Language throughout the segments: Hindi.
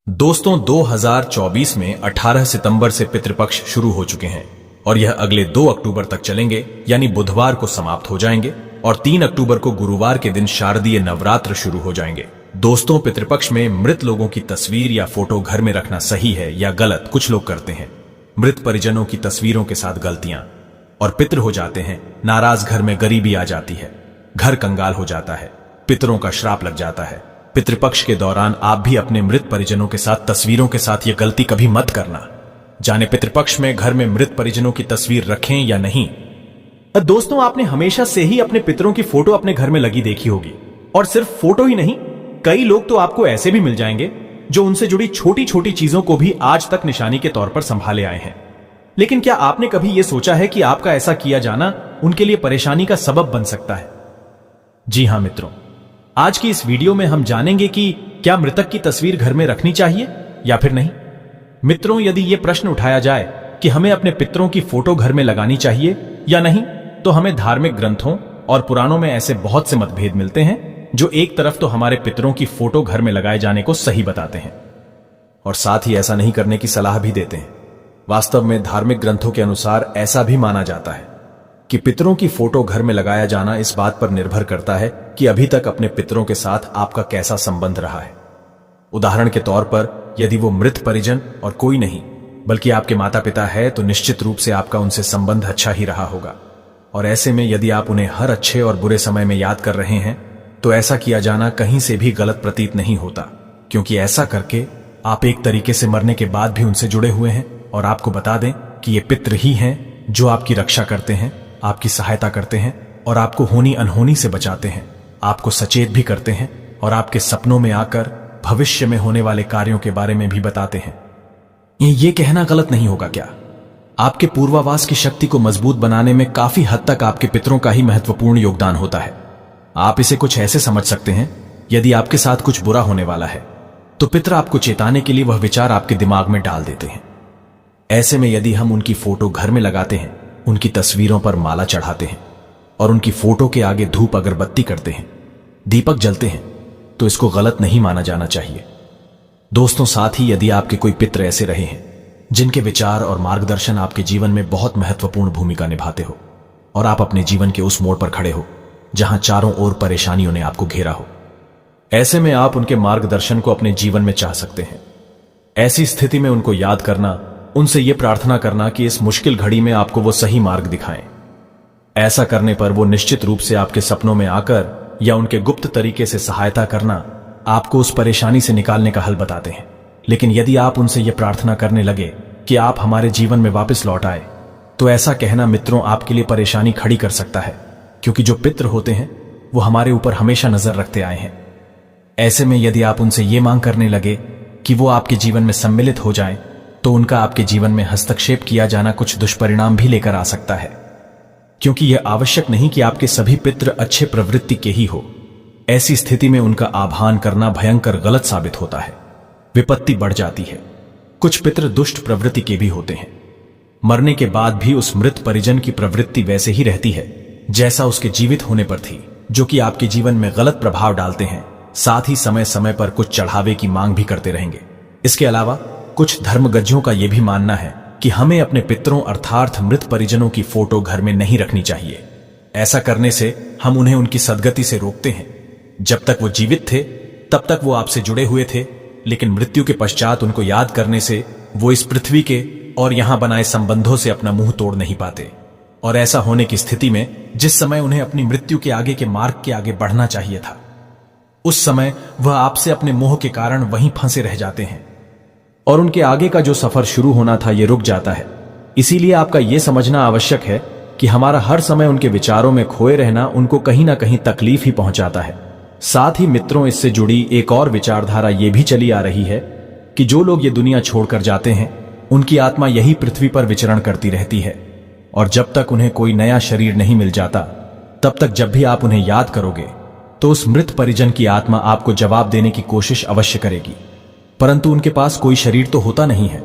दोस्तों 2024 में 18 सितंबर से पितृपक्ष शुरू हो चुके हैं और यह अगले 2 अक्टूबर तक चलेंगे, यानी बुधवार को समाप्त हो जाएंगे और 3 अक्टूबर को गुरुवार के दिन शारदीय नवरात्र शुरू हो जाएंगे। दोस्तों, पितृपक्ष में मृत लोगों की तस्वीर या फोटो घर में रखना सही है या गलत, कुछ लोग करते हैं। मृत परिजनों की तस्वीरों के साथ गलतियां और पितृ हो जाते हैं। नाराज घर में गरीबी आ जाती है, घर कंगाल हो जाता है, पितरों का श्राप लग जाता है। पितृपक्ष के दौरान आप भी अपने मृत परिजनों के साथ तस्वीरों के साथ यह गलती कभी मत करना। जाने पितृपक्ष में घर में मृत परिजनों की तस्वीर रखें या नहीं। दोस्तों, आपने हमेशा से ही अपने पितरों की फोटो अपने घर में लगी देखी होगी, और सिर्फ फोटो ही नहीं, कई लोग तो आपको ऐसे भी मिल जाएंगे जो उनसे जुड़ी छोटी छोटी चीजों को भी आज तक निशानी के तौर पर संभाले आए हैं। लेकिन क्या आपने कभी यह सोचा है कि आपका ऐसा किया जाना उनके लिए परेशानी का सबब बन सकता है? जी हां मित्रों, आज की इस वीडियो में हम जानेंगे कि क्या मृतक की तस्वीर घर में रखनी चाहिए या फिर नहीं। मित्रों, यदि यह प्रश्न उठाया जाए कि हमें अपने पितरों की फोटो घर में लगानी चाहिए या नहीं, तो हमें धार्मिक ग्रंथों और पुराणों में ऐसे बहुत से मतभेद मिलते हैं जो एक तरफ तो हमारे पितरों की फोटो घर में लगाए जाने को सही बताते हैं और साथ ही ऐसा नहीं करने की सलाह भी देते हैं। वास्तव में धार्मिक ग्रंथों के अनुसार ऐसा भी माना जाता है कि पितरों की फोटो घर में लगाया जाना इस बात पर निर्भर करता है कि अभी तक अपने पितरों के साथ आपका कैसा संबंध रहा है। उदाहरण के तौर पर, यदि वो मृत परिजन और कोई नहीं बल्कि आपके माता पिता है, तो निश्चित रूप से आपका उनसे संबंध अच्छा ही रहा होगा। और ऐसे में यदि आप उन्हें हर अच्छे और बुरे समय में याद कर रहे हैं, तो ऐसा किया जाना कहीं से भी गलत प्रतीत नहीं होता, क्योंकि ऐसा करके आप एक तरीके से मरने के बाद भी उनसे जुड़े हुए हैं। और आपको बता दें कि ये पितृ ही हैं जो आपकी रक्षा करते हैं, आपकी सहायता करते हैं और आपको होनी अनहोनी से बचाते हैं, आपको सचेत भी करते हैं और आपके सपनों में आकर भविष्य में होने वाले कार्यों के बारे में भी बताते हैं। ये कहना गलत नहीं होगा क्या? आपके पूर्वावास की शक्ति को मजबूत बनाने में काफी हद तक आपके पितरों का ही महत्वपूर्ण योगदान होता है। आप इसे कुछ ऐसे समझ सकते हैं, यदि आपके साथ कुछ बुरा होने वाला है तो पितर आपको चेताने के लिए वह विचार आपके दिमाग में डाल देते हैं। ऐसे में यदि हम उनकी फोटो घर में लगाते हैं, उनकी तस्वीरों पर माला चढ़ाते हैं और उनकी फोटो के आगे धूप अगरबत्ती करते हैं, दीपक जलते हैं, तो इसको गलत नहीं माना जाना चाहिए। दोस्तों, साथ ही यदि आपके कोई पितर ऐसे रहे हैं जिनके विचार और मार्गदर्शन आपके जीवन में बहुत महत्वपूर्ण भूमिका निभाते हो और आप अपने जीवन के उस मोड़ पर खड़े हो जहां चारों ओर परेशानियों ने आपको घेरा हो, ऐसे में आप उनके मार्गदर्शन को अपने जीवन में चाह सकते हैं। ऐसी स्थिति में उनको याद करना, उनसे यह प्रार्थना करना कि इस मुश्किल घड़ी में आपको वो सही मार्ग दिखाएं। ऐसा करने पर वो निश्चित रूप से आपके सपनों में आकर या उनके गुप्त तरीके से सहायता करना आपको उस परेशानी से निकालने का हल बताते हैं। लेकिन यदि आप उनसे यह प्रार्थना करने लगे कि आप हमारे जीवन में वापस लौट आए, तो ऐसा कहना मित्रों आपके लिए परेशानी खड़ी कर सकता है, क्योंकि जो पितृ होते हैं वो हमारे ऊपर हमेशा नजर रखते आए हैं। ऐसे में यदि आप उनसे ये मांग करने लगे कि वो आपके जीवन में सम्मिलित हो जाएं, तो उनका आपके जीवन में हस्तक्षेप किया जाना कुछ दुष्परिणाम भी लेकर आ सकता है, क्योंकि यह आवश्यक नहीं कि आपके सभी पितृ अच्छे प्रवृत्ति के ही हो। ऐसी स्थिति में उनका आह्वान करना भयंकर गलत साबित होता है, विपत्ति बढ़ जाती है। कुछ पितृ दुष्ट प्रवृत्ति के भी होते हैं। मरने के बाद भी उस मृत परिजन की प्रवृत्ति वैसे ही रहती है जैसा उसके जीवित होने पर थी, जो कि आपके जीवन में गलत प्रभाव डालते हैं। साथ ही समय समय पर कुछ चढ़ावे की मांग भी करते रहेंगे। इसके अलावा कुछ धर्मगज्जों का यह भी मानना है कि हमें अपने पितरों अर्थात मृत परिजनों की फोटो घर में नहीं रखनी चाहिए। ऐसा करने से हम उन्हें उनकी सद्गति से रोकते हैं। जब तक वो जीवित थे तब तक वो आपसे जुड़े हुए थे, लेकिन मृत्यु के पश्चात उनको याद करने से वो इस पृथ्वी के और यहां बनाए संबंधों से अपना मुंह तोड़ नहीं पाते। और ऐसा होने की स्थिति में जिस समय उन्हें अपनी मृत्यु के आगे के मार्ग के आगे बढ़ना चाहिए था, उस समय वह आपसे अपने मोह के कारण वहीं फंसे रह जाते हैं और उनके आगे का जो सफर शुरू होना था ये रुक जाता है। इसीलिए आपका यह समझना आवश्यक है कि हमारा हर समय उनके विचारों में खोए रहना उनको कहीं ना कहीं तकलीफ ही पहुंचाता है। साथ ही मित्रों, इससे जुड़ी एक और विचारधारा ये भी चली आ रही है कि जो लोग ये दुनिया छोड़कर जाते हैं उनकी आत्मा यही पृथ्वी पर विचरण करती रहती है और जब तक उन्हें कोई नया शरीर नहीं मिल जाता, तब तक जब भी आप उन्हें याद करोगे तो उस मृत परिजन की आत्मा आपको जवाब देने की कोशिश अवश्य करेगी, परंतु उनके पास कोई शरीर तो होता नहीं है।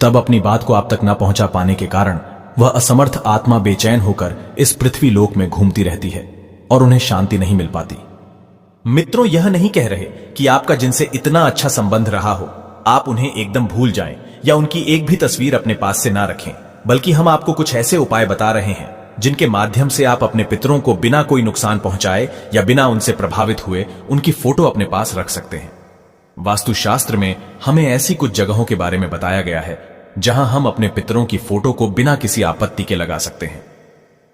तब अपनी बात को आप तक न पहुंचा पाने के कारण वह असमर्थ आत्मा बेचैन होकर इस पृथ्वी लोक में घूमती रहती है और उन्हें शांति नहीं मिल पाती। मित्रों, यह नहीं कह रहे कि आपका जिनसे इतना अच्छा संबंध रहा हो आप उन्हें एकदम भूल जाएं या उनकी एक भी तस्वीर अपने पास से ना रखें, बल्कि हम आपको कुछ ऐसे उपाय बता रहे हैं जिनके माध्यम से आप अपने पितरों को बिना कोई नुकसान पहुंचाए या बिना उनसे प्रभावित हुए उनकी फोटो अपने पास रख सकते हैं। वास्तुशास्त्र में हमें ऐसी कुछ जगहों के बारे में बताया गया है जहां हम अपने पितरों की फोटो को बिना किसी आपत्ति के लगा सकते हैं।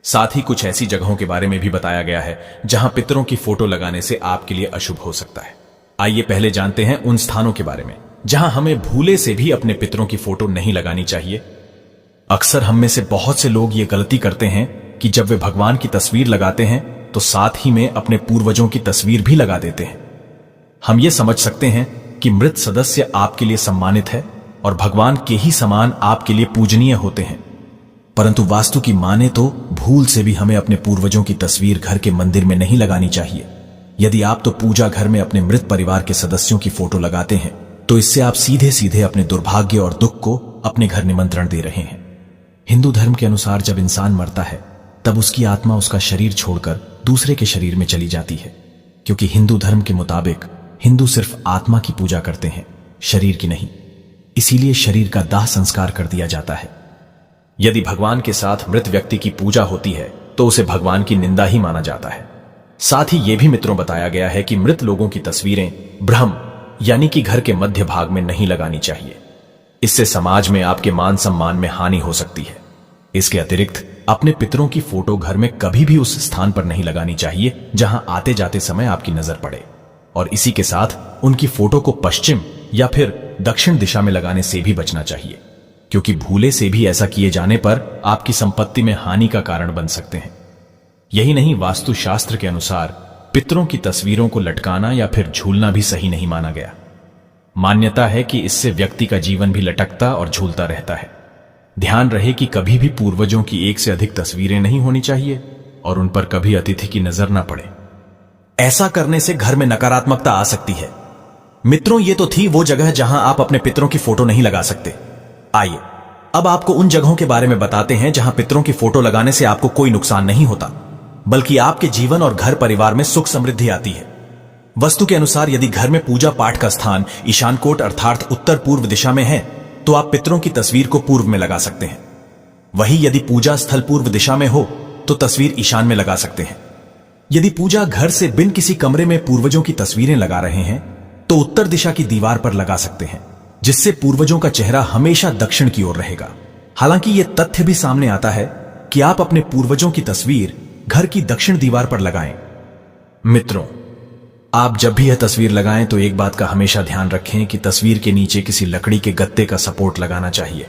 साथ ही कुछ ऐसी जगहों के बारे में भी बताया गया है जहां पितरों की फोटो लगाने से आपके लिए अशुभ हो सकता है। आइए पहले जानते हैं उन स्थानों के बारे में जहां हमें भूले से भी अपने पितरों की फोटो नहीं लगानी चाहिए। अक्सर हम में से बहुत से लोग ये गलती करते हैं कि जब वे भगवान की तस्वीर लगाते हैं तो साथ ही में अपने पूर्वजों की तस्वीर भी लगा देते हैं। हम ये समझ सकते हैं कि मृत सदस्य आपके लिए सम्मानित है और भगवान के ही समान आपके लिए पूजनीय होते हैं, परंतु वास्तु की माने तो भूल से भी हमें अपने पूर्वजों की तस्वीर घर के मंदिर में नहीं लगानी चाहिए। यदि आप तो पूजा घर में अपने मृत परिवार के सदस्यों की फोटो लगाते हैं तो इससे आप सीधे सीधे अपने दुर्भाग्य और दुख को अपने घर निमंत्रण दे रहे हैं। हिंदू धर्म के अनुसार जब इंसान मरता है तब उसकी आत्मा उसका शरीर छोड़कर दूसरे के शरीर में चली जाती है, क्योंकि हिंदू धर्म के मुताबिक हिंदू सिर्फ आत्मा की पूजा करते हैं, शरीर की नहीं। इसीलिए शरीर का दाह संस्कार कर दिया जाता है। यदि भगवान के साथ मृत व्यक्ति की पूजा होती है तो उसे भगवान की निंदा ही माना जाता है। साथ ही यह भी मित्रों बताया गया है कि मृत लोगों की तस्वीरें ब्रह्म यानी कि घर के मध्य भाग में नहीं लगानी चाहिए। इससे समाज में आपके मान सम्मान में हानि हो सकती है। इसके अतिरिक्त अपने पितरों की फोटो घर में कभी भी उस स्थान पर नहीं लगानी चाहिए जहां आते जाते समय आपकी नजर पड़े, और इसी के साथ उनकी फोटो को पश्चिम या फिर दक्षिण दिशा में लगाने से भी बचना चाहिए, क्योंकि भूले से भी ऐसा किए जाने पर आपकी संपत्ति में हानि का कारण बन सकते हैं। यही नहीं, वास्तुशास्त्र के अनुसार पितरों की तस्वीरों को लटकाना या फिर झूलना भी सही नहीं माना गया। मान्यता है कि इससे व्यक्ति का जीवन भी लटकता और झूलता रहता है। ध्यान रहे कि कभी भी पूर्वजों की एक से अधिक तस्वीरें नहीं होनी चाहिए और उन पर कभी अतिथि की नजर न पड़े। ऐसा करने से घर में नकारात्मकता आ सकती है। मित्रों, ये तो थी वो जगह जहां आप अपने पितरों की फोटो नहीं लगा सकते। आइए अब आपको उन जगहों के बारे में बताते हैं जहां पितरों की फोटो लगाने से आपको कोई नुकसान नहीं होता, बल्कि आपके जीवन और घर परिवार में सुख समृद्धि आती है। वस्तु के अनुसार यदि घर में पूजा पाठ का स्थान ईशान कोट अर्थात उत्तर पूर्व दिशा में है तो आप पितरों की तस्वीर को पूर्व में लगा सकते हैं। वहीं यदि पूजा स्थल पूर्व दिशा में हो तो तस्वीर ईशान में लगा सकते हैं। यदि पूजा घर से बिन किसी कमरे में पूर्वजों की तस्वीरें लगा रहे हैं तो उत्तर दिशा की दीवार पर लगा सकते हैं, जिससे पूर्वजों का चेहरा हमेशा दक्षिण की ओर रहेगा। हालांकि यह तथ्य भी सामने आता है कि आप अपने पूर्वजों की तस्वीर घर की दक्षिण दीवार पर लगाएं। मित्रों, आप जब भी यह तस्वीर लगाएं तो एक बात का हमेशा ध्यान रखें कि तस्वीर के नीचे किसी लकड़ी के गत्ते का सपोर्ट लगाना चाहिए,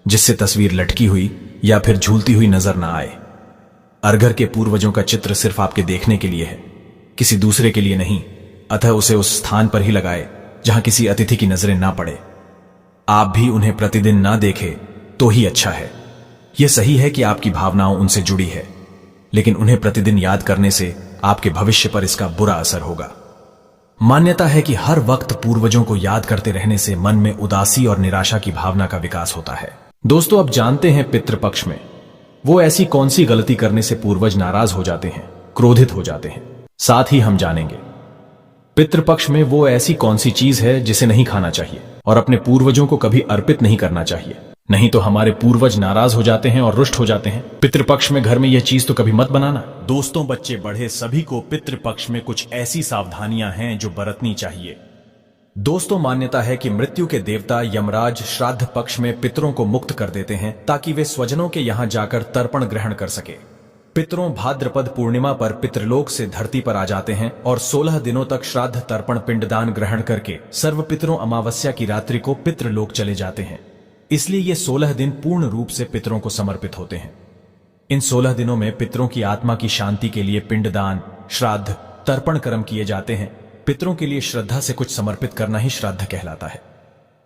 जिससे तस्वीर लटकी हुई या फिर झूलती हुई नजर ना आए। अरघर के पूर्वजों का चित्र सिर्फ आपके देखने के लिए है, किसी दूसरे के लिए नहीं, अतः उसे उस स्थान पर ही लगाए जहां किसी अतिथि की नजरें ना पड़े। आप भी उन्हें प्रतिदिन ना देखें तो ही अच्छा है। यह सही है कि आपकी भावनाओं उनसे जुड़ी है, लेकिन उन्हें प्रतिदिन याद करने से आपके भविष्य पर इसका बुरा असर होगा। मान्यता है कि हर वक्त पूर्वजों को याद करते रहने से मन में उदासी और निराशा की भावना का विकास होता है। दोस्तों, अब जानते हैं पितृपक्ष में वो ऐसी कौन सी गलती करने से पूर्वज नाराज हो जाते हैं, क्रोधित हो जाते हैं। साथ ही हम जानेंगे पितृपक्ष में वो ऐसी कौन सी चीज है जिसे नहीं खाना चाहिए और अपने पूर्वजों को कभी अर्पित नहीं करना चाहिए, नहीं तो हमारे पूर्वज नाराज हो जाते हैं और रुष्ट हो जाते हैं। पितृपक्ष में घर में यह चीज तो कभी मत बनाना। दोस्तों, बच्चे बड़े सभी को पितृपक्ष में कुछ ऐसी सावधानियां हैं जो बरतनी चाहिए। दोस्तों, मान्यता है कि मृत्यु के देवता यमराज श्राद्ध पक्ष में पितरों को मुक्त कर देते हैं ताकि वे स्वजनों के यहां जाकर तर्पण ग्रहण कर सके। पितरों भाद्रपद पूर्णिमा पर पितृलोक से धरती पर आ जाते हैं और 16 दिनों तक श्राद्ध तर्पण पिंडदान ग्रहण करके सर्व पितरों अमावस्या की रात्रि को पितृलोक चले जाते हैं। इसलिए ये 16 दिन पूर्ण रूप से पितरों को समर्पित होते हैं। इन 16 दिनों में पितरों की आत्मा की शांति के लिए पिंडदान, श्राद्ध, तर्पण कर्म किए जाते हैं। पितरों के लिए श्रद्धा से कुछ समर्पित करना ही श्राद्ध कहलाता है।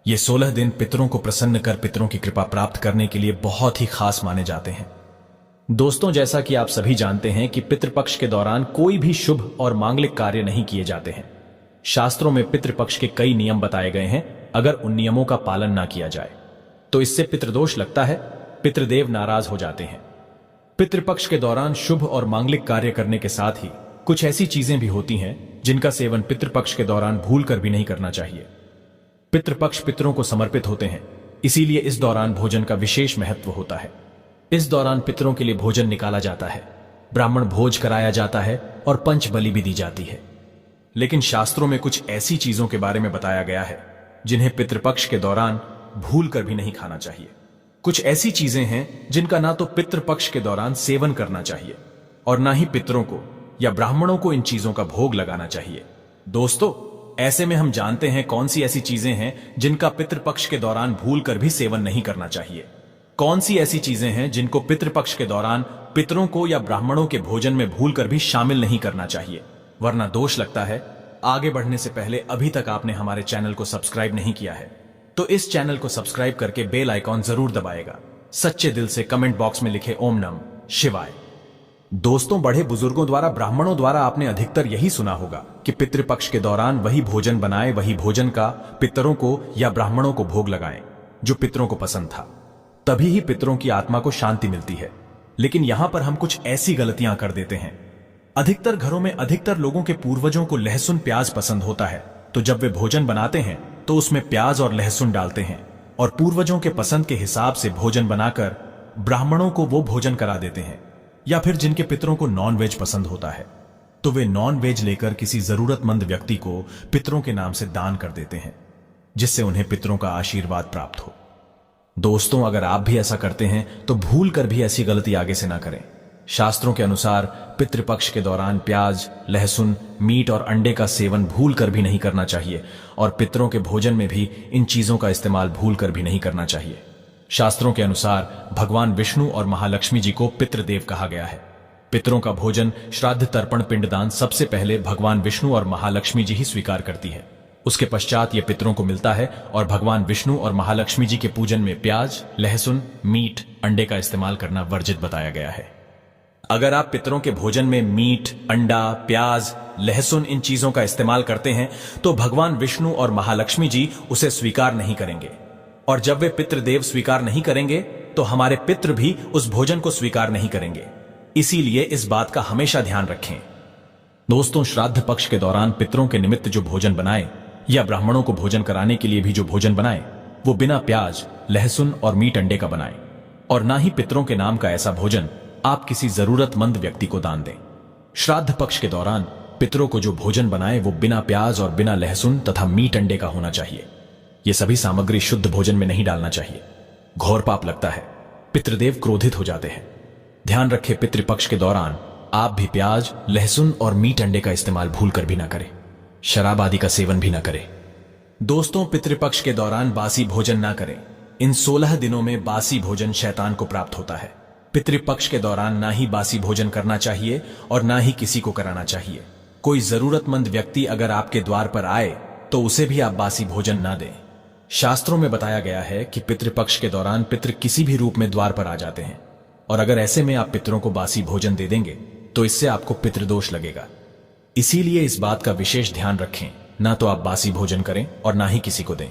ये 16 दिन पितरों को प्रसन्न कर पितरों की कृपा प्राप्त करने के लिए बहुत ही खास माने जाते हैं। दोस्तों, जैसा कि आप सभी जानते हैं कि पितृपक्ष के दौरान कोई भी शुभ और मांगलिक कार्य नहीं किए जाते हैं। शास्त्रों में पितृपक्ष के कई नियम बताए गए हैं। अगर उन नियमों का पालन ना किया जाए तो इससे पितृदोष लगता है, पितृदेव नाराज हो जाते हैं। पितृपक्ष के दौरान शुभ और मांगलिक कार्य करने के साथ ही कुछ ऐसी चीजें भी होती हैं जिनका सेवन पितृपक्ष के दौरान भूल कर भी नहीं करना चाहिए। पितृपक्ष पितरों को समर्पित होते हैं, इसीलिए इस दौरान भोजन का विशेष महत्व होता है। इस दौरान पितरों के लिए भोजन निकाला जाता है, ब्राह्मण भोज कराया जाता है और पंच बलि भी दी जाती है। लेकिन शास्त्रों में कुछ ऐसी चीजों के बारे में बताया गया है जिन्हें पितृपक्ष के दौरान भूल कर भी नहीं खाना चाहिए। कुछ ऐसी चीजें हैं जिनका ना तो पितृपक्ष के दौरान सेवन करना चाहिए और ना ही पितरों को या ब्राह्मणों को इन चीजों का भोग लगाना चाहिए। दोस्तों, ऐसे में हम जानते हैं कौन सी ऐसी चीजें हैं जिनका पितृपक्ष के दौरान भूल कर भी सेवन नहीं करना चाहिए। कौन सी ऐसी चीजें हैं जिनको पितृपक्ष के दौरान पितरों को या ब्राह्मणों के भोजन में भूल कर भी शामिल नहीं करना चाहिए, वरना दोष लगता है। आगे बढ़ने से पहले अभी तक आपने हमारे चैनल को सब्सक्राइब नहीं किया है तो इस चैनल को सब्सक्राइब करके बेल आइकॉन जरूर दबाएगा। सच्चे दिल से कमेंट बॉक्स में लिखे ओम नमः शिवाय। दोस्तों, बड़े बुजुर्गों द्वारा, ब्राह्मणों द्वारा आपने अधिकतर यही सुना होगा कि पितृपक्ष के दौरान वही भोजन बनाए, वही भोजन का पितरों को या ब्राह्मणों को भोग लगाएं जो पितरों को पसंद था, तभी ही पितरों की आत्मा को शांति मिलती है। लेकिन यहां पर हम कुछ ऐसी गलतियां कर देते हैं। अधिकतर घरों में अधिकतर लोगों के पूर्वजों को लहसुन प्याज पसंद होता है, तो जब वे भोजन बनाते हैं तो उसमें प्याज और लहसुन डालते हैं और पूर्वजों के पसंद के हिसाब से भोजन बनाकर ब्राह्मणों को वो भोजन करा देते हैं। या फिर जिनके पितरों को नॉन वेज पसंद होता है तो वे नॉन वेज लेकर किसी जरूरतमंद व्यक्ति को पितरों के नाम से दान कर देते हैं, जिससे उन्हें पितरों का आशीर्वाद प्राप्त हो। दोस्तों, अगर आप भी ऐसा करते हैं तो भूल कर भी ऐसी गलती आगे से ना करें। शास्त्रों के अनुसार पितृपक्ष के दौरान प्याज, लहसुन, मीट और अंडे का सेवन भूल कर भी नहीं करना चाहिए और पितरों के भोजन में भी इन चीजों का इस्तेमाल भूल कर भी नहीं करना चाहिए। शास्त्रों के अनुसार भगवान विष्णु और महालक्ष्मी जी को पितृदेव कहा गया है। पितरों का भोजन, श्राद्ध, तर्पण, पिंडदान सबसे पहले भगवान विष्णु और महालक्ष्मी जी ही स्वीकार करती है। उसके पश्चात यह पितरों को मिलता है और भगवान विष्णु और महालक्ष्मी जी के पूजन में प्याज, लहसुन, मीट, अंडे का इस्तेमाल करना वर्जित बताया गया है। अगर आप पितरों के भोजन में मीट, अंडा, प्याज, लहसुन इन चीजों का इस्तेमाल करते हैं तो भगवान विष्णु और महालक्ष्मी जी उसे स्वीकार नहीं करेंगे और जब वे पितृदेव स्वीकार नहीं करेंगे तो हमारे पितृ भी उस भोजन को स्वीकार नहीं करेंगे। इसीलिए इस बात का हमेशा ध्यान रखें। दोस्तों, श्राद्ध पक्ष के दौरान पितरों के निमित्त जो भोजन बनाए या ब्राह्मणों को भोजन कराने के लिए भी जो भोजन बनाए वो बिना प्याज, लहसुन और मीट, अंडे का बनाए और ना ही पितरों के नाम का ऐसा भोजन आप किसी जरूरतमंद व्यक्ति को दान दें। श्राद्ध पक्ष के दौरान पितरों को जो भोजन बनाए वो बिना प्याज और बिना लहसुन तथा मीट, अंडे का होना चाहिए। ये सभी सामग्री शुद्ध भोजन में नहीं डालना चाहिए, घोर पाप लगता है, पितृदेव क्रोधित हो जाते हैं। ध्यान रखें, पितृपक्ष के दौरान आप भी प्याज, लहसुन और मीट, अंडे का इस्तेमाल भूल कर भी ना करें, शराब आदि का सेवन भी ना करें। दोस्तों, पितृपक्ष के दौरान बासी भोजन ना करें। इन 16 दिनों में बासी भोजन शैतान को प्राप्त होता है। पितृपक्ष के दौरान ना ही बासी भोजन करना चाहिए और ना ही किसी को कराना चाहिए। कोई जरूरतमंद व्यक्ति अगर आपके द्वार पर आए तो उसे भी आप बासी भोजन ना दें। शास्त्रों में बताया गया है कि पितृपक्ष के दौरान पितृ किसी भी रूप में द्वार पर आ जाते हैं और अगर ऐसे में आप पितरों को बासी भोजन दे देंगे तो इससे आपको पितृदोष लगेगा। इसीलिए इस बात का विशेष ध्यान रखें, ना तो आप बासी भोजन करें और ना ही किसी को दें।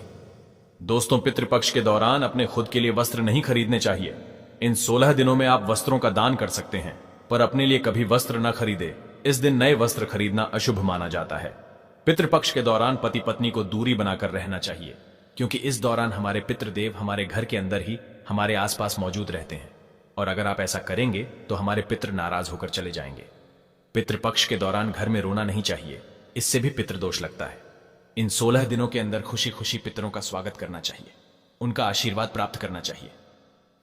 दोस्तों, पितृपक्ष के दौरान अपने खुद के लिए वस्त्र नहीं खरीदने चाहिए। इन 16 दिनों में आप वस्त्रों का दान कर सकते हैं पर अपने लिए कभी वस्त्र न खरीदे। इस दिन नए वस्त्र खरीदना अशुभ माना जाता है। पितृपक्ष के दौरान पति पत्नी को दूरी बनाकर रहना चाहिए क्योंकि इस दौरान हमारे पितृदेव हमारे घर के अंदर ही हमारे आसपास मौजूद रहते हैं और अगर आप ऐसा करेंगे तो हमारे पितृ नाराज होकर चले जाएंगे। पितृपक्ष के दौरान घर में रोना नहीं चाहिए, इससे भी पितृदोष लगता है। इन 16 दिनों के अंदर खुशी खुशी पितरों का स्वागत करना चाहिए, उनका आशीर्वाद प्राप्त करना चाहिए।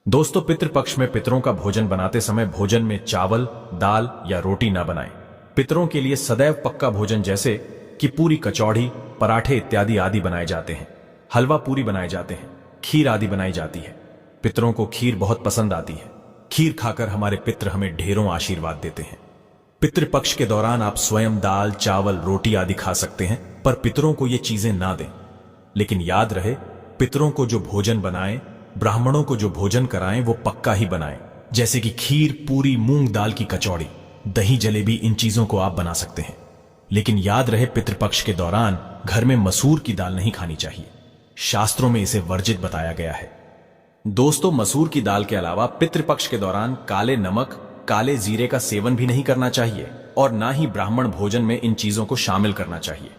दोस्तों, पितृपक्ष में पितरों का भोजन बनाते समय भोजन में चावल, दाल या रोटी ना बनाएं। पितरों के लिए सदैव पक्का भोजन जैसे कि पूरी, कचौड़ी, पराठे इत्यादि आदि बनाए जाते हैं। हलवा पूरी बनाए जाते हैं, खीर आदि बनाई जाती है। पितरों को खीर बहुत पसंद आती है। खीर खाकर हमारे पितृ हमें ढेरों आशीर्वाद देते हैं। पितृपक्ष के दौरान आप स्वयं दाल, चावल, रोटी आदि खा सकते हैं पर पितरों को ये चीजें ना दें। लेकिन याद रहे, पितरों को जो भोजन बनाएं, ब्राह्मणों को जो भोजन कराएं वो पक्का ही बनाएं। जैसे कि खीर, पूरी, मूंग दाल की कचौड़ी, दही, जलेबी, इन चीजों को आप बना सकते हैं। लेकिन याद रहे, पितृपक्ष के दौरान घर में मसूर की दाल नहीं खानी चाहिए। शास्त्रों में इसे वर्जित बताया गया है। दोस्तों, मसूर की दाल के अलावा पितृपक्ष के दौरान काले नमक, काले जीरे का सेवन भी नहीं करना चाहिए और ना ही ब्राह्मण भोजन में इन चीजों को शामिल करना चाहिए।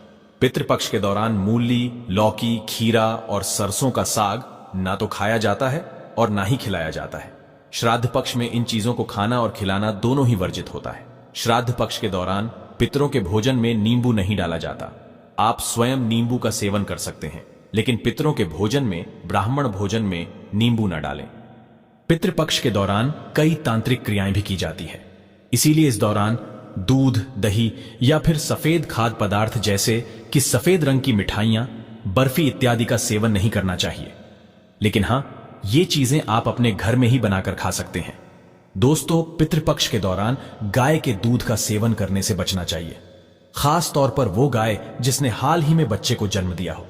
पितृपक्ष के दौरान मूली, लौकी, खीरा और सरसों का साग ना तो खाया जाता है और ना ही खिलाया जाता है। श्राद्ध पक्ष में इन चीजों को खाना और खिलाना दोनों ही वर्जित होता है। श्राद्ध पक्ष के दौरान पितरों के भोजन में नींबू नहीं डाला जाता। आप स्वयं नींबू का सेवन कर सकते हैं, लेकिन पितरों के भोजन में, ब्राह्मण भोजन में नींबू न डालें। पितृपक्ष के दौरान कई तांत्रिक क्रियाएं भी की जाती है, इसीलिए इस दौरान दूध, दही या फिर सफेद खाद्य पदार्थ जैसे कि सफेद रंग की मिठाइयां, बर्फी इत्यादि का सेवन नहीं करना चाहिए। लेकिन हां, ये चीजें आप अपने घर में ही बनाकर खा सकते हैं। दोस्तों, पितृपक्ष के दौरान गाय के दूध का सेवन करने से बचना चाहिए, खास तौर पर वो गाय जिसने हाल ही में बच्चे को जन्म दिया हो।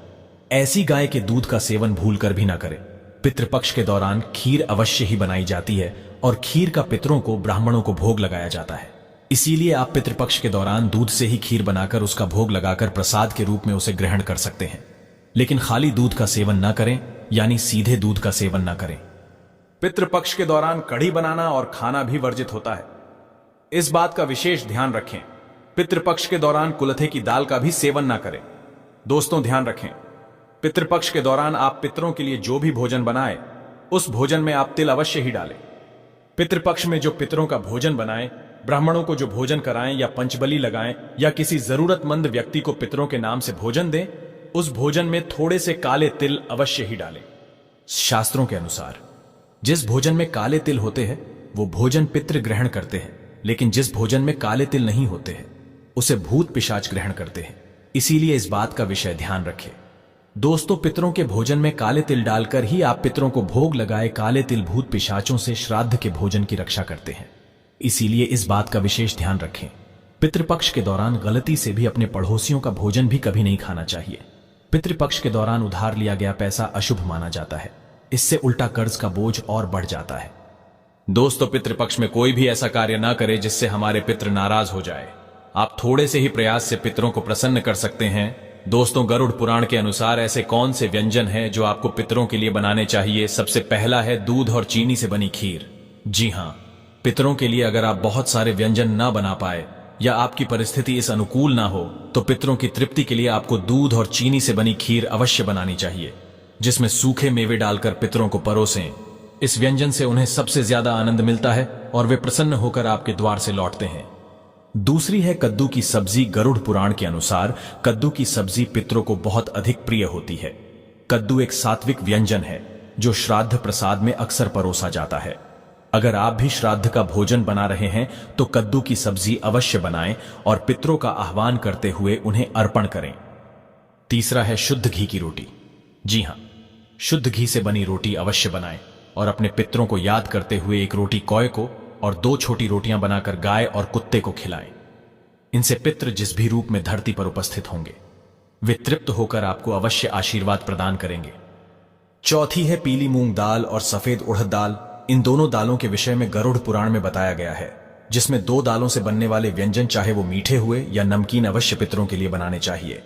ऐसी गाय के दूध का सेवन भूलकर भी ना करें। पितृपक्ष के दौरान खीर अवश्य ही बनाई जाती है और खीर का पितरों को, ब्राह्मणों को भोग लगाया जाता है। इसीलिए आप पितृपक्ष के दौरान दूध से ही खीर बनाकर उसका भोग लगाकर प्रसाद के रूप में उसे ग्रहण कर सकते हैं। लेकिन खाली दूध का सेवन न करें, यानी सीधे दूध का सेवन न करें। पितृपक्ष के दौरान कढ़ी बनाना और खाना भी वर्जित होता है। इस बात का विशेष ध्यान रखें। पितृपक्ष के दौरान कुलथे की दाल का भी सेवन ना करें। दोस्तों, ध्यान रखें, पितृपक्ष के दौरान आप पितरों के लिए जो भी भोजन बनाए, उस भोजन में आप तिल अवश्य ही डालें। पितृपक्ष में जो पितरों का भोजन बनाएं, ब्राह्मणों को जो भोजन कराएं या पंचबली लगाएं या किसी जरूरतमंद व्यक्ति को पितरों के नाम से भोजन दें, उस भोजन में थोड़े से काले तिल अवश्य ही डालें। शास्त्रों के अनुसार जिस भोजन में काले तिल होते हैं वो भोजन पितृ ग्रहण करते हैं, लेकिन जिस भोजन में काले तिल नहीं होते हैं उसे भूत पिशाच ग्रहण करते हैं। इसीलिए इस बात का विषय ध्यान रखें। दोस्तों, पितरों के भोजन में काले तिल डालकर ही आप पितरों को भोग लगाए काले तिल भूत पिशाचों से श्राद्ध के भोजन की रक्षा करते हैं। इसीलिए इस बात का विशेष ध्यान रखें। पितृपक्ष के दौरान गलती से भी अपने पड़ोसियों का भोजन भी कभी नहीं खाना चाहिए। पितृपक्ष के दौरान उधार लिया गया पैसा अशुभ माना जाता है, इससे उल्टा कर्ज का बोझ और बढ़ जाता है। दोस्तों, पितृपक्ष में कोई भी ऐसा कार्य ना करे जिससे हमारे पितृ नाराज हो जाए। आप थोड़े से ही प्रयास से पितरों को प्रसन्न कर सकते हैं। दोस्तों, गरुड़ पुराण के अनुसार ऐसे कौन से व्यंजन हैं जो आपको पितरों के लिए बनाने चाहिए? सबसे पहला है दूध और चीनी से बनी खीर। जी हां, पितरों के लिए अगर आप बहुत सारे व्यंजन ना बना पाए या आपकी परिस्थिति इस अनुकूल ना हो, तो पितरों की तृप्ति के लिए आपको दूध और चीनी से बनी खीर अवश्य बनानी चाहिए, जिसमें सूखे मेवे डालकर पितरों को परोसें। इस व्यंजन से उन्हें सबसे ज्यादा आनंद मिलता है और वे प्रसन्न होकर आपके द्वार से लौटते हैं। दूसरी है कद्दू की सब्जी। गरुड़ पुराण के अनुसार कद्दू की सब्जी पितरों को बहुत अधिक प्रिय होती है। कद्दू एक सात्विक व्यंजन है जो श्राद्ध प्रसाद में अक्सर परोसा जाता है। अगर आप भी श्राद्ध का भोजन बना रहे हैं तो कद्दू की सब्जी अवश्य बनाएं और पितरों का आह्वान करते हुए उन्हें अर्पण करें। तीसरा है शुद्ध घी की रोटी। जी हां, शुद्ध घी से बनी रोटी अवश्य बनाएं और अपने पितरों को याद करते हुए एक रोटी कौए को और 2 छोटी रोटियां बनाकर गाय और कुत्ते को खिलाएं। इनसे पितृ जिस भी रूप में धरती पर उपस्थित होंगे वे तृप्त होकर आपको अवश्य आशीर्वाद प्रदान करेंगे। चौथी है पीली मूंग दाल और सफेद उड़द दाल। इन दोनों दालों के विषय में गरुड़ पुराण में बताया गया है, जिसमें 2 दालों से बनने वाले व्यंजन चाहे वो मीठे हुए या नमकीन अवश्य पितरों के लिए बनाने चाहिए।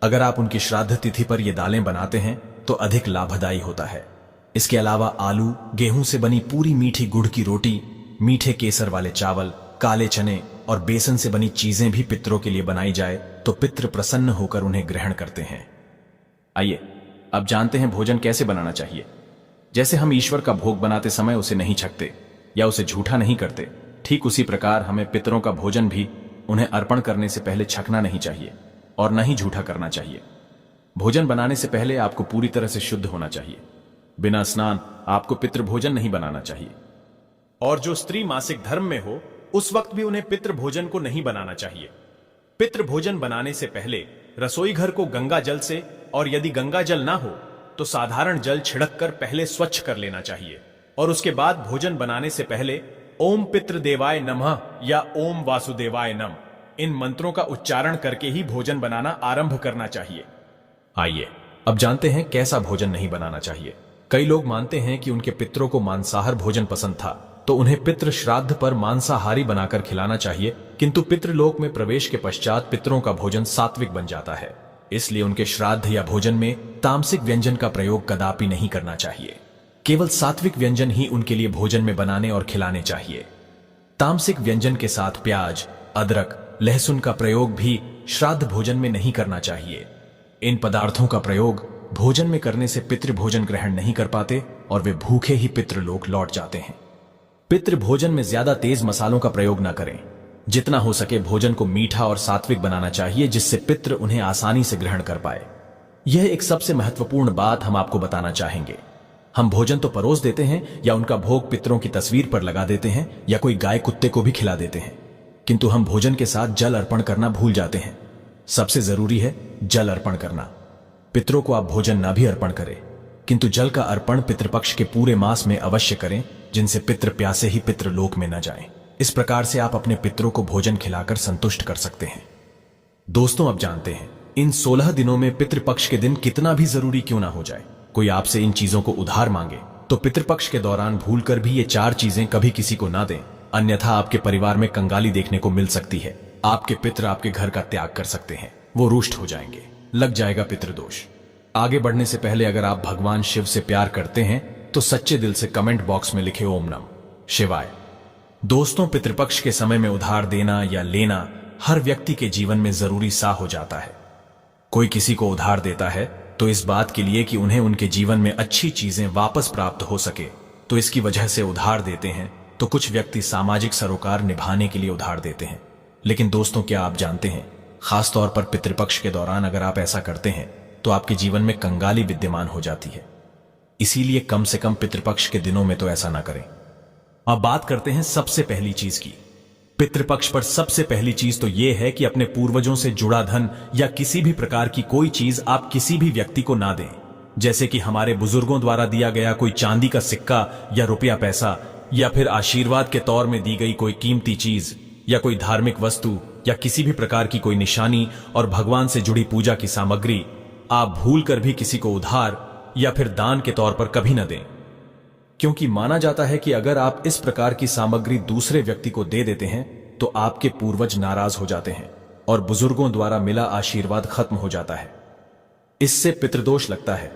अगर आप उनकी श्राद्ध तिथि पर ये दालें बनाते हैं तो अधिक लाभदायी होता है। इसके अलावा आलू, गेहूं से बनी पूरी मीठी गुड़ की रोटी, मीठे केसर वाले चावल, काले चने और बेसन से बनी चीजें भी पितरों के लिए बनाई जाए तो पितृ प्रसन्न होकर उन्हें ग्रहण करते हैं। आइए अब जानते हैं भोजन कैसे बनाना चाहिए। जैसे हम ईश्वर का भोग बनाते समय उसे नहीं छकते या उसे झूठा नहीं करते, ठीक उसी प्रकार हमें पितरों का भोजन भी उन्हें अर्पण करने से पहले छकना नहीं चाहिए और न ही झूठा करना चाहिए। भोजन बनाने से पहले आपको पूरी तरह से शुद्ध होना चाहिए। बिना स्नान आपको पितृ भोजन नहीं बनाना चाहिए। और जो स्त्री मासिक धर्म में हो उस वक्त भी उन्हें पितृ भोजन को नहीं बनाना चाहिए। पितृ भोजन बनाने से पहले रसोई घर को गंगा जल से, और यदि गंगा जल ना हो तो साधारण जल छिड़क कर पहले स्वच्छ कर लेना चाहिए और उसके बाद भोजन बनाने से पहले ओम पितृ देवाय नमः या ओम वासुदेवाय नम इन मंत्रों का उच्चारण करके ही भोजन बनाना आरंभ करना चाहिए। आइए अब जानते हैं कैसा भोजन नहीं बनाना चाहिए। कई लोग मानते हैं कि उनके पितरों को मांसाहार भोजन पसंद था तो उन्हें पितृ श्राद्ध पर मांसाहारी बनाकर खिलाना चाहिए, किंतु पितृलोक में प्रवेश के पश्चात पितरों का भोजन सात्विक बन जाता है। इसलिए उनके श्राद्ध या भोजन में तामसिक व्यंजन का प्रयोग कदापि नहीं करना चाहिए। केवल सात्विक व्यंजन ही उनके लिए भोजन में बनाने और खिलाने चाहिए। तामसिक व्यंजन के साथ प्याज, अदरक, लहसुन का प्रयोग भी श्राद्ध भोजन में नहीं करना चाहिए। इन पदार्थों का प्रयोग भोजन में करने से पितृ भोजन ग्रहण नहीं कर पाते और वे भूखे ही पितृलोक लौट जाते हैं। पितृ भोजन में ज्यादा तेज मसालों का प्रयोग न करें। जितना हो सके भोजन को मीठा और सात्विक बनाना चाहिए, जिससे पितृ उन्हें आसानी से ग्रहण कर पाए। यह एक सबसे महत्वपूर्ण बात हम आपको बताना चाहेंगे। हम भोजन तो परोस देते हैं या उनका भोग पितरों की तस्वीर पर लगा देते हैं या कोई गाय कुत्ते को भी खिला देते हैं, किंतु हम भोजन के साथ जल अर्पण करना भूल जाते हैं। सबसे जरूरी है जल अर्पण करना। पितरों को आप भोजन न भी अर्पण करें, किंतु जल का अर्पण पितृपक्ष के पूरे मास में अवश्य करें, जिनसे पितृ प्यासे ही पितृलोक में न जाएं। इस प्रकार से आप अपने पितरों को भोजन खिलाकर संतुष्ट कर सकते हैं। दोस्तों, अब जानते हैं इन 16 दिनों में पितृपक्ष के दिन कितना भी जरूरी क्यों ना हो जाए, कोई आपसे इन चीजों को उधार मांगे तो पितृपक्ष के दौरान भूलकर भी ये 4 चीजें कभी किसी को ना दें, अन्यथा आपके परिवार में कंगाली देखने को मिल सकती है। आपके पितृ आपके घर का त्याग कर सकते हैं, वो रुष्ट हो जाएंगे, लग जाएगा पितृदोष। आगे बढ़ने से पहले अगर आप भगवान शिव से प्यार करते हैं तो सच्चे दिल से कमेंट बॉक्स में लिखे ओम नमः शिवाय। दोस्तों, पितृपक्ष के समय में उधार देना या लेना हर व्यक्ति के जीवन में जरूरी सा हो जाता है। कोई किसी को उधार देता है तो इस बात के लिए कि उन्हें उनके जीवन में अच्छी चीजें वापस प्राप्त हो सके, तो इसकी वजह से उधार देते हैं। तो कुछ व्यक्ति सामाजिक सरोकार निभाने के लिए उधार देते हैं। लेकिन दोस्तों, क्या आप जानते हैं, खासतौर पर पितृपक्ष के दौरान अगर आप ऐसा करते हैं तो आपके जीवन में कंगाली विद्यमान हो जाती है। इसीलिए कम से कम पितृपक्ष के दिनों में तो ऐसा ना करें। अब बात करते हैं सबसे पहली चीज की। पितृपक्ष पर सबसे पहली चीज तो यह है कि अपने पूर्वजों से जुड़ा धन या किसी भी प्रकार की कोई चीज आप किसी भी व्यक्ति को ना दें। जैसे कि हमारे बुजुर्गों द्वारा दिया गया कोई चांदी का सिक्का या रुपया पैसा, या फिर आशीर्वाद के तौर में दी गई कोई कीमती चीज या कोई धार्मिक वस्तु या किसी भी प्रकार की कोई निशानी और भगवान से जुड़ी पूजा की सामग्री आप भूल कर भी किसी को उधार या फिर दान के तौर पर कभी न दें। क्योंकि माना जाता है कि अगर आप इस प्रकार की सामग्री दूसरे व्यक्ति को दे देते हैं तो आपके पूर्वज नाराज हो जाते हैं और बुजुर्गों द्वारा मिला आशीर्वाद खत्म हो जाता है। इससे पितृदोष लगता है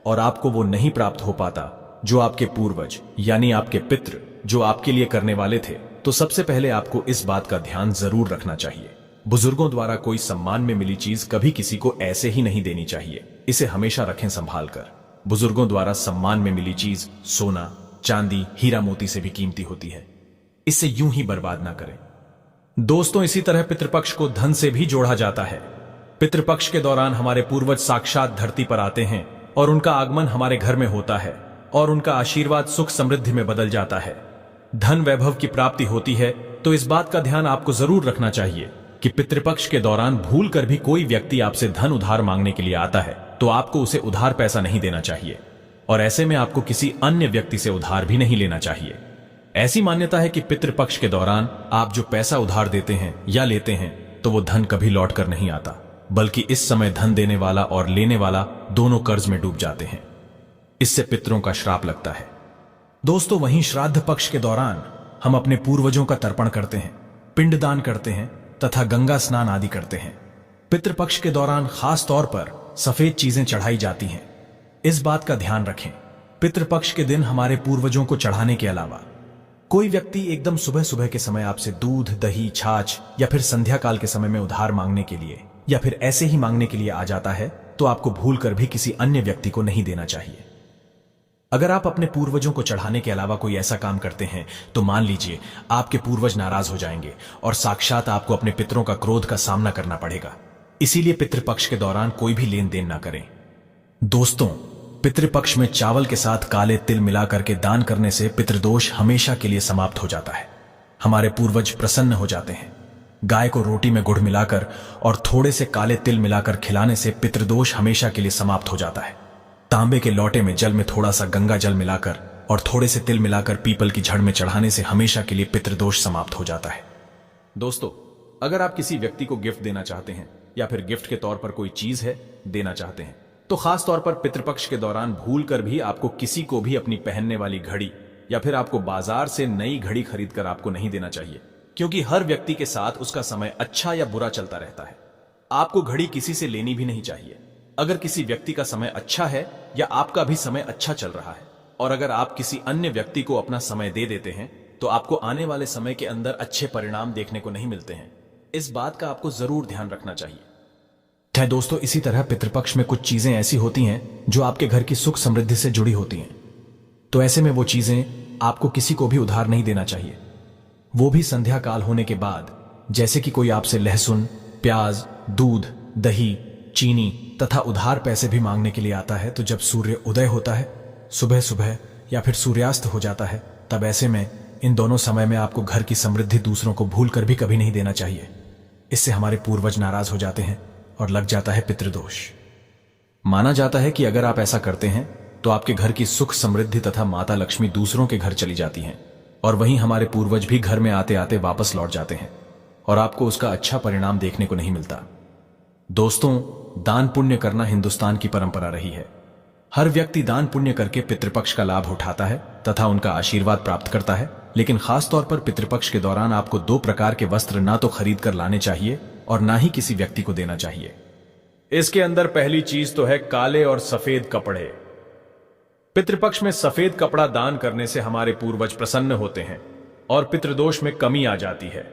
और आपको वो नहीं प्राप्त हो पाता जो आपके पूर्वज यानी आपके पितृ जो आपके लिए करने वाले थे। तो सबसे पहले आपको इस बात का ध्यान जरूर रखना चाहिए, बुजुर्गों द्वारा कोई सम्मान में मिली चीज कभी किसी को ऐसे ही नहीं देनी चाहिए। इसे हमेशा रखें संभाल कर। बुजुर्गों द्वारा सम्मान में मिली चीज सोना, चांदी, हीरा मोती से भी कीमती होती है। इसे यूं ही बर्बाद ना करें। दोस्तों, इसी तरह पितृपक्ष को धन से भी जोड़ा जाता है। पितृपक्ष के दौरान हमारे पूर्वज साक्षात धरती पर आते हैं और उनका आगमन हमारे घर में होता है और उनका आशीर्वाद सुख समृद्धि में बदल जाता है। धन वैभव की प्राप्ति होती है। तो इस बात का ध्यान आपको जरूर रखना चाहिए कि पितृपक्ष के दौरान भूल कर भी कोई व्यक्ति आपसे धन उधार मांगने के लिए आता है तो आपको उसे उधार पैसा नहीं देना चाहिए, और ऐसे में आपको किसी अन्य व्यक्ति से उधार भी नहीं लेना चाहिए। ऐसी मान्यता है कि पितृपक्ष के दौरान आप जो पैसा उधार देते हैं या लेते हैं तो वो धन कभी लौट कर नहीं आता, बल्कि इस समय धन देने वाला और लेने वाला दोनों कर्ज में डूब जाते हैं। इससे पितरों का श्राप लगता है। दोस्तों, वहीं श्राद्ध पक्ष के दौरान हम अपने पूर्वजों का तर्पण करते हैं, पिंडदान करते हैं तथा गंगा स्नान आदि करते हैं। पितृपक्ष के दौरान खास तौर पर सफेद चीजें चढ़ाई जाती हैं। इस बात का ध्यान रखें, पितृपक्ष के दिन हमारे पूर्वजों को चढ़ाने के अलावा कोई व्यक्ति एकदम सुबह सुबह के समय आपसे दूध, दही, छाछ या फिर संध्या काल के समय में उधार मांगने के लिए या फिर ऐसे ही मांगने के लिए आ जाता है तो आपको भूल कर भी किसी अन्य व्यक्ति को नहीं देना चाहिए। अगर आप अपने पूर्वजों को चढ़ाने के अलावा कोई ऐसा काम करते हैं तो मान लीजिए आपके पूर्वज नाराज हो जाएंगे और साक्षात आपको अपने पितरों का क्रोध का सामना करना पड़ेगा। इसीलिए पितृपक्ष के दौरान कोई भी लेन देन ना करें। दोस्तों, पितृपक्ष में चावल के साथ काले तिल मिलाकर के दान करने से पितृदोष हमेशा के लिए समाप्त हो जाता है। हमारे पूर्वज प्रसन्न हो जाते हैं। गाय को रोटी में गुड़ मिलाकर और थोड़े से काले तिल मिलाकर खिलाने से पितृदोष हमेशा के लिए समाप्त हो जाता है। तांबे के लोटे में जल में थोड़ा सा गंगा जल मिलाकर और थोड़े से तिल मिलाकर पीपल की जड़ में चढ़ाने से हमेशा के लिए पितृदोष समाप्त हो जाता है। दोस्तों, अगर आप किसी व्यक्ति को गिफ्ट देना चाहते हैं या फिर गिफ्ट के तौर पर कोई चीज है देना चाहते हैं तो खास तौर पर पितृपक्ष के दौरान भूल कर भी आपको किसी को भी अपनी पहनने वाली घड़ी या फिर आपको बाजार से नई घड़ी खरीद कर आपको नहीं देना चाहिए, क्योंकि हर व्यक्ति के साथ उसका समय अच्छा या बुरा चलता रहता है। आपको घड़ी किसी से लेनी भी नहीं चाहिए। अगर किसी व्यक्ति का समय अच्छा है या आपका भी समय अच्छा चल रहा है और अगर आप किसी अन्य व्यक्ति को अपना समय दे देते हैं तो आपको आने वाले समय के अंदर अच्छे परिणाम देखने को नहीं मिलते हैं। इस बात का आपको जरूर ध्यान रखना चाहिए। दोस्तों, इसी तरह पितृपक्ष में कुछ चीजें ऐसी होती हैं जो आपके घर की सुख समृद्धि से जुड़ी होती हैं। तो ऐसे में वो चीजें आपको किसी को भी उधार नहीं देना चाहिए, वो भी संध्या काल होने के बाद। जैसे कि कोई आपसे लहसुन, प्याज, दूध, दही, चीनी तथा उधार पैसे भी मांगने के लिए आता है, तो जब सूर्य उदय होता है सुबह सुबह या फिर सूर्यास्त हो जाता है, तब ऐसे में इन दोनों समय में आपको घर की समृद्धि दूसरों को भूल कर भी कभी नहीं देना चाहिए। इससे हमारे पूर्वज नाराज हो जाते हैं और लग जाता है पितृदोष। माना जाता है कि अगर आप ऐसा करते हैं तो आपके घर की सुख समृद्धि तथा माता लक्ष्मी दूसरों के घर चली जाती हैं और वहीं हमारे पूर्वज भी घर में आते आते वापस लौट जाते हैं और आपको उसका अच्छा परिणाम देखने को नहीं मिलता। दोस्तों, दान पुण्य करना हिंदुस्तान की परंपरा रही है। हर व्यक्ति दान पुण्य करके पितृपक्ष का लाभ उठाता है तथा उनका आशीर्वाद प्राप्त करता है, लेकिन खास तौर पर पितृपक्ष के दौरान आपको 2 प्रकार के वस्त्र ना तो खरीद कर लाने चाहिए और ना ही किसी व्यक्ति को देना चाहिए। इसके अंदर पहली चीज तो है काले और सफेद कपड़े। पितृपक्ष में सफेद कपड़ा दान करने से हमारे पूर्वज प्रसन्न होते हैं और पितृदोष में कमी आ जाती है।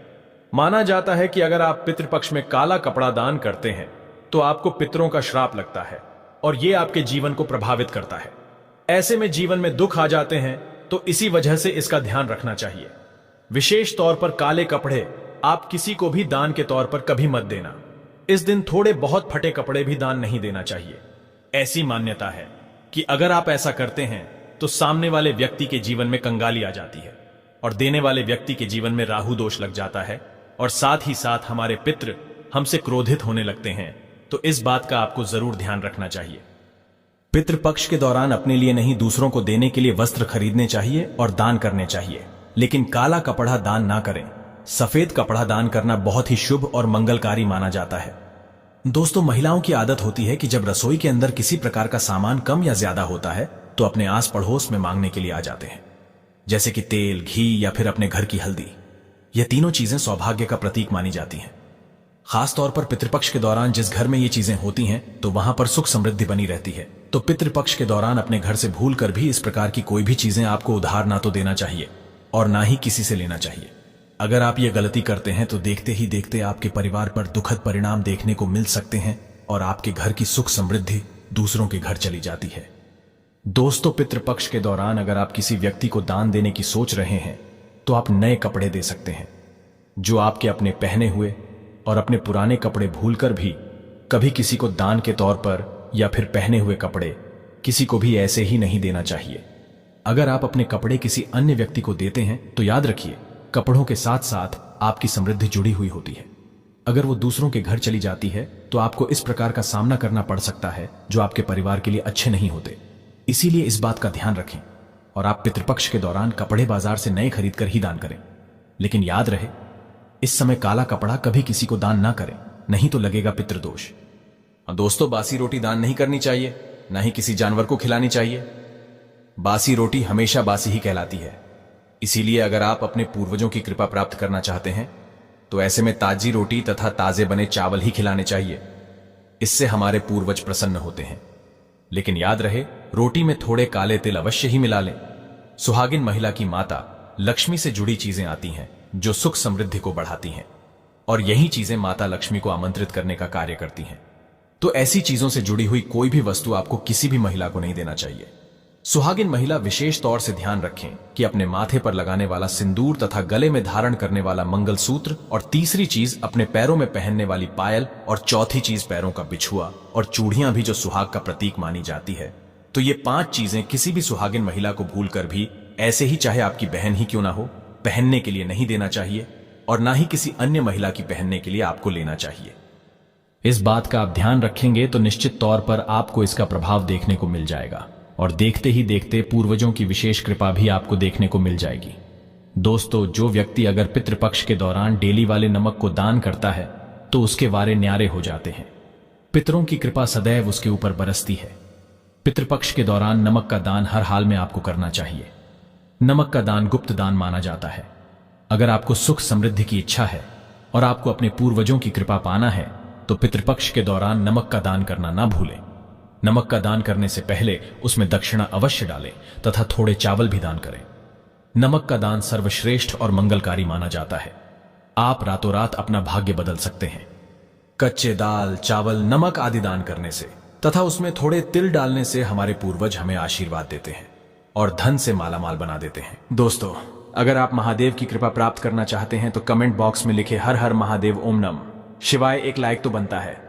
माना जाता है कि अगर आप पितृपक्ष में काला कपड़ा दान करते हैं तो आपको पितरों का श्राप लगता है और यह आपके जीवन को प्रभावित करता है। ऐसे में जीवन में दुख आ जाते हैं, तो इसी वजह से इसका ध्यान रखना चाहिए। विशेष तौर पर काले कपड़े आप किसी को भी दान के तौर पर कभी मत देना। इस दिन थोड़े बहुत फटे कपड़े भी दान नहीं देना चाहिए। ऐसी मान्यता है कि अगर आप ऐसा करते हैं तो सामने वाले व्यक्ति के जीवन में कंगाली आ जाती है और देने वाले व्यक्ति के जीवन में राहु दोष लग जाता है और साथ ही साथ हमारे पितृ हमसे क्रोधित होने लगते हैं। तो इस बात का आपको जरूर ध्यान रखना चाहिए। पितृपक्ष के दौरान अपने लिए नहीं दूसरों को देने के लिए वस्त्र खरीदने चाहिए और दान करने चाहिए, लेकिन काला कपड़ा दान ना करें। सफेद कपड़ा दान करना बहुत ही शुभ और मंगलकारी माना जाता है। दोस्तों, महिलाओं की आदत होती है कि जब रसोई के अंदर किसी प्रकार का सामान कम या ज्यादा होता है तो अपने आस पड़ोस में मांगने के लिए आ जाते हैं, जैसे कि तेल, घी या फिर अपने घर की हल्दी। ये तीनों चीजें सौभाग्य का प्रतीक मानी जाती हैं। खास तौर पर पितृपक्ष के दौरान जिस घर में ये चीजें होती हैं तो वहां पर सुख समृद्धि बनी रहती है। तो पितृपक्ष के दौरान अपने घर से भूल कर भी इस प्रकार की कोई भी चीजें आपको उधार ना तो देना चाहिए और ना ही किसी से लेना चाहिए। अगर आप ये गलती करते हैं तो देखते ही देखते आपके परिवार पर दुखद परिणाम देखने को मिल सकते हैं और आपके घर की सुख समृद्धि दूसरों के घर चली जाती है। दोस्तों, पितृपक्ष के दौरान अगर आप किसी व्यक्ति को दान देने की सोच रहे हैं तो आप नए कपड़े दे सकते हैं, जो आपके अपने पहने हुए और अपने पुराने कपड़े भूलकर भी कभी किसी को दान के तौर पर या फिर पहने हुए कपड़े किसी को भी ऐसे ही नहीं देना चाहिए। अगर आप अपने कपड़े किसी अन्य व्यक्ति को देते हैं तो याद रखिए, कपड़ों के साथ साथ आपकी समृद्धि जुड़ी हुई होती है। अगर वो दूसरों के घर चली जाती है तो आपको इस प्रकार का सामना करना पड़ सकता है जो आपके परिवार के लिए अच्छे नहीं होते। इसीलिए इस बात का ध्यान रखें और आप पितृपक्ष के दौरान कपड़े बाजार से नए खरीद कर ही दान करें। लेकिन याद रहे, इस समय काला कपड़ा कभी किसी को दान ना करें, नहीं तो लगेगा पितृदोष। दोस्तों, बासी रोटी दान नहीं करनी चाहिए, ना ही किसी जानवर को खिलानी चाहिए। बासी रोटी हमेशा बासी ही कहलाती है। इसीलिए अगर आप अपने पूर्वजों की कृपा प्राप्त करना चाहते हैं तो ऐसे में ताजी रोटी तथा ताजे बने चावल ही खिलाने चाहिए। इससे हमारे पूर्वज प्रसन्न होते हैं। लेकिन याद रहे, रोटी में थोड़े काले तिल अवश्य ही मिला लें। सुहागिन महिला की माता लक्ष्मी से जुड़ी चीजें आती हैं जो सुख समृद्धि को बढ़ाती हैं और यही चीजें माता लक्ष्मी को आमंत्रित करने का कार्य करती हैं। तो ऐसी चीजों से जुड़ी हुई कोई भी वस्तु आपको किसी भी महिला को नहीं देना चाहिए। सुहागिन महिला विशेष तौर से ध्यान रखें कि अपने माथे पर लगाने वाला सिंदूर तथा गले में धारण करने वाला मंगलसूत्र और तीसरी चीज अपने पैरों में पहनने वाली पायल और चौथी चीज पैरों का बिछुआ और चूड़ियां भी जो सुहाग का प्रतीक मानी जाती है। तो ये 5 चीजें किसी भी सुहागिन महिला को भूलकर भी, ऐसे ही चाहे आपकी बहन ही क्यों ना हो, पहनने के लिए नहीं देना चाहिए और ना ही किसी अन्य महिला की पहनने के लिए आपको लेना चाहिए। इस बात का आप ध्यान रखेंगे तो निश्चित तौर पर आपको इसका प्रभाव देखने को मिल जाएगा और देखते ही देखते पूर्वजों की विशेष कृपा भी आपको देखने को मिल जाएगी। दोस्तों, जो व्यक्ति अगर पितृपक्ष के दौरान डेली वाले नमक को दान करता है तो उसके वारे न्यारे हो जाते हैं। पितरों की कृपा सदैव उसके ऊपर बरसती है। पितृपक्ष के दौरान नमक का दान हर हाल में आपको करना चाहिए। नमक का दान गुप्त दान माना जाता है। अगर आपको सुख समृद्धि की इच्छा है और आपको अपने पूर्वजों की कृपा पाना है तो पितृपक्ष के दौरान नमक का दान करना ना भूलें। नमक का दान करने से पहले उसमें दक्षिणा अवश्य डालें तथा थोड़े चावल भी दान करें। नमक का दान सर्वश्रेष्ठ और मंगलकारी माना जाता है। आप रातों रात अपना भाग्य बदल सकते हैं। कच्चे दाल, चावल, नमक आदि दान करने से तथा उसमें थोड़े तिल डालने से हमारे पूर्वज हमें आशीर्वाद देते हैं और धन से मालामाल बना देते हैं। दोस्तों, अगर आप महादेव की कृपा प्राप्त करना चाहते हैं तो कमेंट बॉक्स में लिखे हर हर महादेव ओम नम शिवाय एक लाइक तो बनता है।